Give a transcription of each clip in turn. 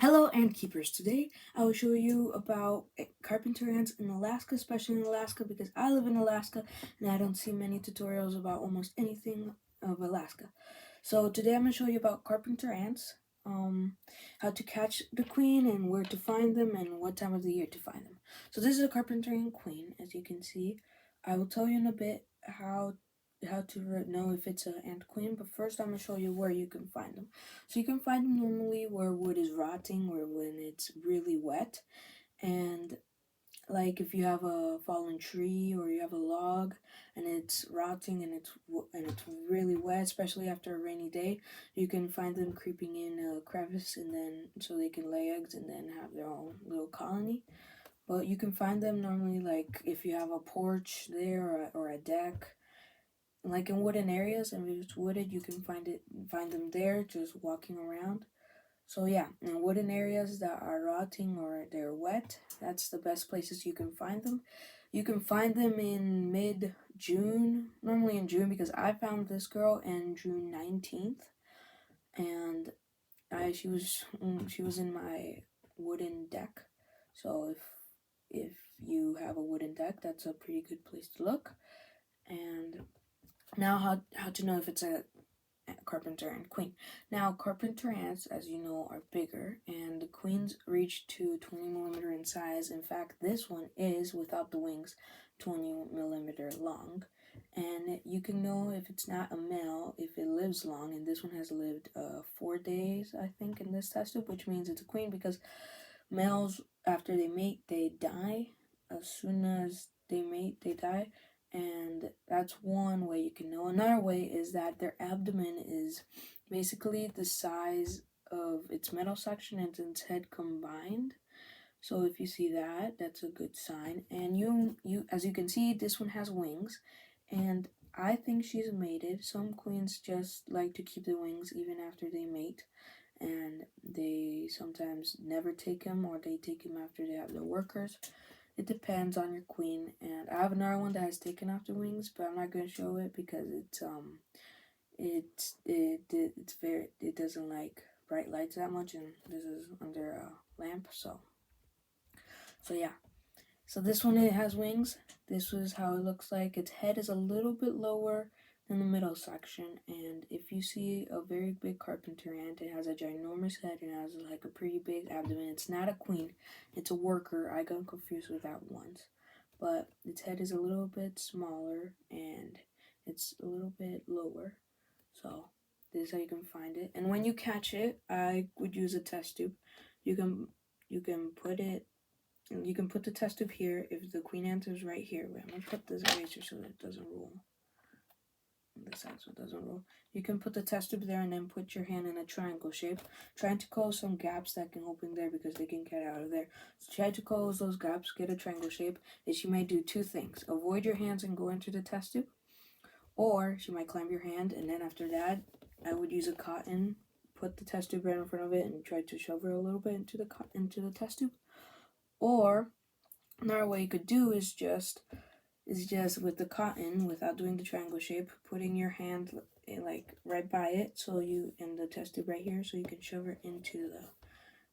Hello ant keepers. Today I will show you about carpenter ants in Alaska, especially in Alaska because I live in Alaska and I don't see many tutorials about almost anything of Alaska. So today I'm going to show you about carpenter ants, how to catch the queen and where to find them and what time of the year to find them. So this is a carpenter ant queen, as you can see. I will tell you in a bit how to know if it's an ant queen, but first I'm going to show you where you can find them. So you can find them normally where wood is rotting or when it's really wet, and like if you have a fallen tree or you have a log and it's rotting and it's really wet, especially after a rainy day, you can find them creeping in a crevice, and then so they can lay eggs and then have their own little colony. But you can find them normally like if you have a porch there or a deck, like in wooden areas, and if it's wooded you can find them there just walking around. So yeah, in wooden areas that are rotting or they're wet, that's the best places you can find them. You can find them in mid-June, normally in June, because I found this girl in June 19th, and she was in my wooden deck. So if you have a wooden deck, that's a pretty good place to look. And now how to know if it's a carpenter ant queen. Now carpenter ants, as you know, are bigger, and the queens reach to 20 millimeter in size. In fact, this one is, without the wings, 20 millimeter long. And you can know if it's not a male if it lives long, and this one has lived 4 days, I think, in this test tube, which means it's a queen, because males, after they mate, they die. As soon as they mate, they die. And that's one way you can know. Another way is that their abdomen is basically the size of its middle section and its head combined. So if you see that, that's a good sign. And you as you can see, this one has wings, and I think she's mated. Some queens just like to keep the wings even after they mate, and they sometimes never take them, or they take them after they have their workers. It depends on your queen. And I have another one that has taken off the wings, but I'm not going to show it because it doesn't like bright lights that much, and this is under a lamp. So yeah. So this one, it has wings. This is how it looks like. Its head is a little bit lower than the middle section, and if you see a very big carpenter ant, it has a ginormous head and it has like a pretty big abdomen. It's not a queen, it's a worker. I got confused with that once. But its head is a little bit smaller and it's a little bit lower. So this is how you can find it. And when you catch it, I would use a test tube. You can put the test tube here if the queen ant is right here. Wait, I'm gonna put this eraser so that it doesn't roll. This side so it doesn't roll. You can put the test tube there and then put your hand in a triangle shape, trying to close some gaps that can open there because they can get out of there. So try to close those gaps, get a triangle shape. And she may do two things: avoid your hands and go into the test tube, or she might climb your hand, and then after that, I would use a cotton, put the test tube right in front of it, and try to shove her a little bit into the test tube. Or another way you could do is just with the cotton, without doing the triangle shape, putting your hand like right by it, so you in the test tube right here, so you can shove it into the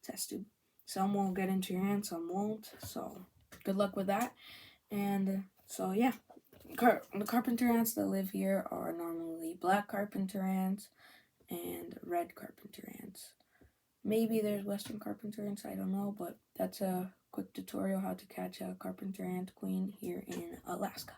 test tube. Some will get into your hand, some won't. So good luck with that. And so yeah, the carpenter ants that live here are normally black carpenter ants and red carpenter ants. Maybe there's western carpenter ants, I don't know, but that's a quick tutorial how to catch a carpenter ant queen here in Alaska.